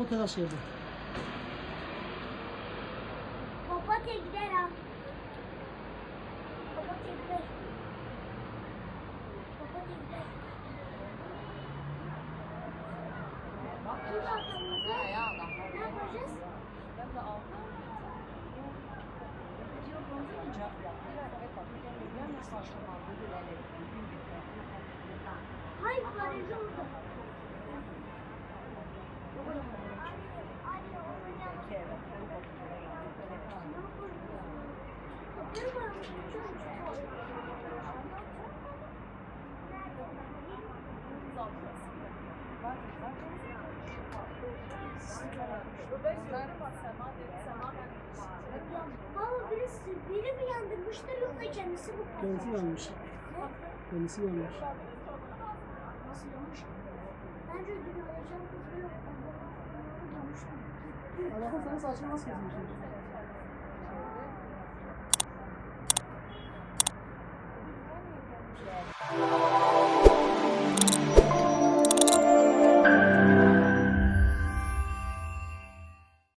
bu kadar şeydi. Papatya gider ha. Papatya gider. Papatya gider. Şimdi arkamızda ne yapacağız? Hayır, barajı oldu. Baba biri mi yandırmıştır yoksa kendisi mi? Kendisi yanmış. Kendisi yanmış. Nasıl yanmış? Bence dün alacağım kızı yok. Allah'ım sana saçını nasıl kesmişsin?